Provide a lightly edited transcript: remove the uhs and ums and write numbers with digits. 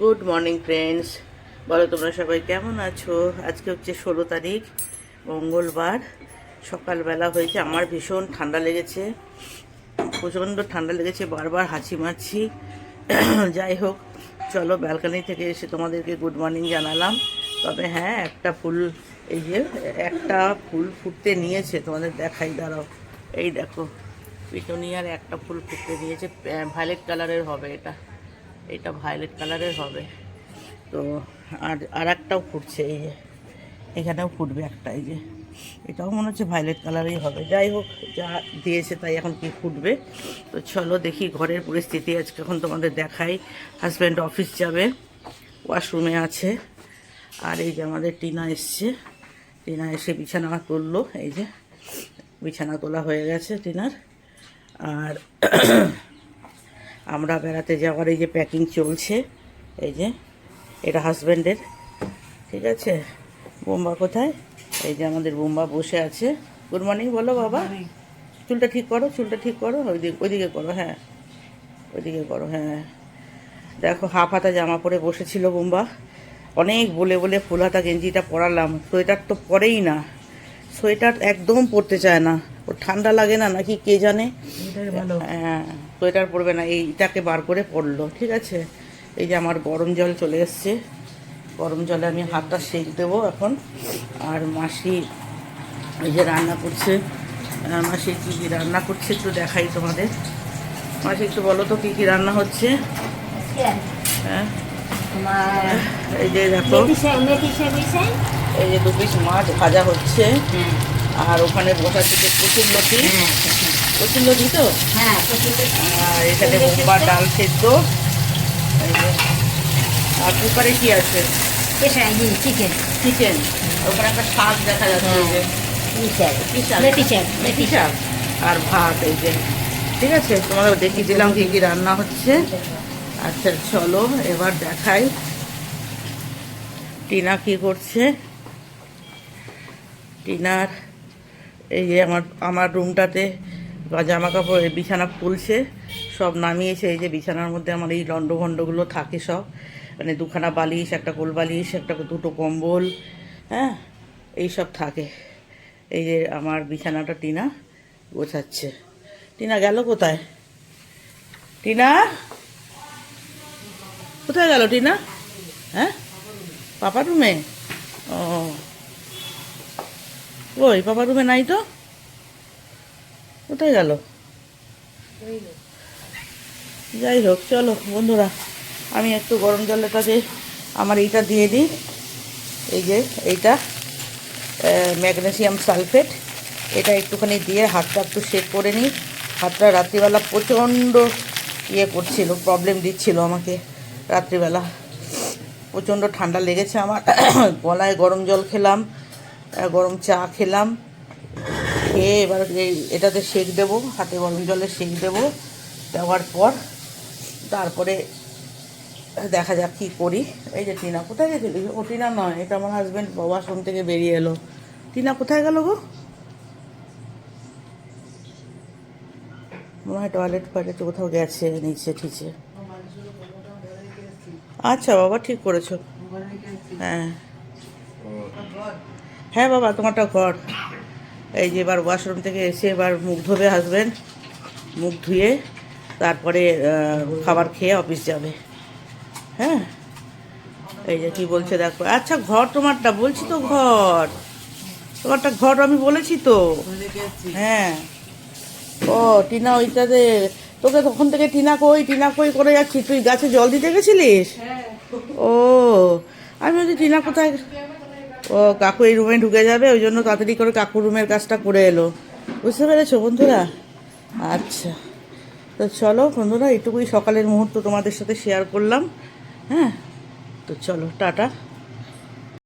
Good morning friends, বলো তোমরা সবাই কেমন আছো? আজকে হচ্ছে 16 তারিখ, মঙ্গলবার। সকালবেলা হয়েছে, আমার ভীষণ ঠান্ডা লেগেছে, প্রচণ্ড ঠান্ডা লেগেছে, বারবার হাঁচি মারছি। যাই হোক, চলো ব্যালকানি থেকে এসে তোমাদেরকে গুড মর্নিং জানালাম। তবে হ্যাঁ, একটা ফুল, এই যে একটা ফুল ফুটতে নিয়েছে, তোমাদের দেখাই, দাঁড়াও। এই দেখো, পিটুনিয়ার একটা ফুল ফুটতে নিয়েছে, ভায়োলেট কালারের হবে এটা, এটা ভায়োলেট কালারের হবে। তো আর একটাও ফুটছে, এই যে এখানেও ফুটবে একটা, এই যে এটাও মনে হচ্ছে ভায়োলেট কালারই হবে। যাই হোক, যা দিয়েছে তাই এখন কি ফুটবে। তো চলো দেখি ঘরের পরিস্থিতি আজকে, এখন তোমাদের দেখাই। হাজব্যান্ড অফিস যাবে, ওয়াশরুমে আছে। আর এই যে আমাদের টিনা এসছে, টিনা এসে বিছানা তুললো, এই যে বিছানা তোলা হয়ে গেছে টিনার। আর আমরা বেড়াতে যাওয়ার এই যে প্যাকিং চলছে, এই যে এটা হাজব্যান্ডের, ঠিক আছে। বোম্বা কোথায়? এই যে আমাদের বোম্বা বসে আছে। গুড মর্নিং বলো বাবা। চুলটা ঠিক করো, চুলটা ঠিক করো, ওইদিকে করো, হ্যাঁ ওইদিকে করো, হ্যাঁ। দেখো, হাফ হাতা জামা পরে বসেছিল বোম্বা, অনেক বলে বলে ফুল হাতা গেঞ্জিটা পরালাম। সোয়েটার তো পরেই না, সোয়েটার একদম পরতে চায় না, ওর ঠান্ডা লাগে না নাকি কে জানে। হ্যাঁ, সোয়েটার পরবে না, এইটাকে বার করে পরলো, ঠিক আছে। এই যে আমার গরম জল চলে এসছে, গরম জলে আমি হাতটা সেঁক দেবো এখন। আর মাসি এই যে রান্না করছে, মাসি কী কী রান্না করছে একটু দেখাই তোমাদের। মাসি একটু বলো তো কী কী রান্না হচ্ছে। হ্যাঁ, এই যে দেখো, এই যে 2 পিস মাছ ভাজা হচ্ছে। আর ওখানে বসাচ্ছি যে কচুরলতি, কচুরলতি তো, আর এখানে বোম্বার ডাল সেদ্ধ। এই যে, আর কুকারে কি আছে? Chicken, chicken. ওখানে একটা শাক দেখা যাচ্ছে, মেথি শাক আর ভাত, এই যে, ঠিক আছে। তোমাদের দেখিয়ে দিলাম কি কি রান্না হচ্ছে। আচ্ছা চলো এবার দেখাই টিনা কি করছে। টিনার এই যে আমার রুমটাতে জামা কাপড়, বিছানা খুলছে, সব নামিয়েছে। এই যে বিছানার মধ্যে আমার এই লন্ডভন্ডগুলো থাকে সব, মানে 2খানা বালিশ, একটা কোল বালিশ, একটা 2টো কম্বল, হ্যাঁ এইসব থাকে। এই যে আমার বিছানাটা টিনা গোছাচ্ছে। টিনা গেল কোথায়? টিনা কোথায় গেল টিনা? হ্যাঁ, পাপার রুমে। ও, ওই পাপার রুমে নাই তো, কোথায় গেল? যাই হোক, চলো বন্ধুরা, আমি একটু গরম জলেটাতে আমার এইটা দিয়ে দিই, এই যে এইটা ম্যাগনেসিয়াম সালফেট, এটা একটুখানি দিয়ে হাতটা একটু সেক করে নিই। হাতটা রাত্রিবেলা প্রচণ্ড ইয়ে করছিল, প্রবলেম দিচ্ছিল আমাকে। রাত্রিবেলা প্রচণ্ড ঠান্ডা লেগেছে আমার। গলায় গরম জল খেলাম, গরম চা খেলাম, খেয়ে এবার এটাতে সেক দেবো, হাতে গরম জলে সেক দেবো। দেওয়ার পর তারপরে দেখা যাক কী করি। এই যে টিনা কোথায় গেছিলি? ও টিনা নয়, এটা আমার হাজব্যান্ড ওয়াশরুম থেকে বেরিয়ে এলো। টিনা কোথায় গেল গো? মনে হয় টয়লেট ফয়লেটে কোথাও গেছে, নিচে ঠিচে। আচ্ছা বাবা, ঠিক করেছো। হ্যাঁ হ্যাঁ বাবা, তোমারটা ঘর। এই যে এবার ওয়াশরুম থেকে এসে এবার মুখ ধোবে হাজব্যান্ড, মুখ ধুয়ে তারপরে খাবার খেয়ে অফিস যাবে। হ্যাঁ, এই যে কী বলছে দেখো। আচ্ছা ঘর তোমারটা, বলছি তো ঘর তোমারটা, ঘর আমি বলেছি তো। হ্যাঁ, ও টিনা ওইটাতে, তোকে তখন থেকে টিনা কই টিনা কই করে যাচ্ছি। তুই গাছে জল দিতে গেছিলিস? ও, আমি বলছি টিনা কোথায়। ও, কাকু এই রুমে ঢুকে যাবে, ওই জন্য তাড়াতাড়ি করে কাকু রুমের কাজটা করে এলো। বুঝতে পেরেছো বন্ধুরা? আচ্ছা, তো চলো বন্ধুরা, এইটুকুই সকালের মুহূর্ত তোমাদের সাথে শেয়ার করলাম। হ্যাঁ, তো চলো টাটা।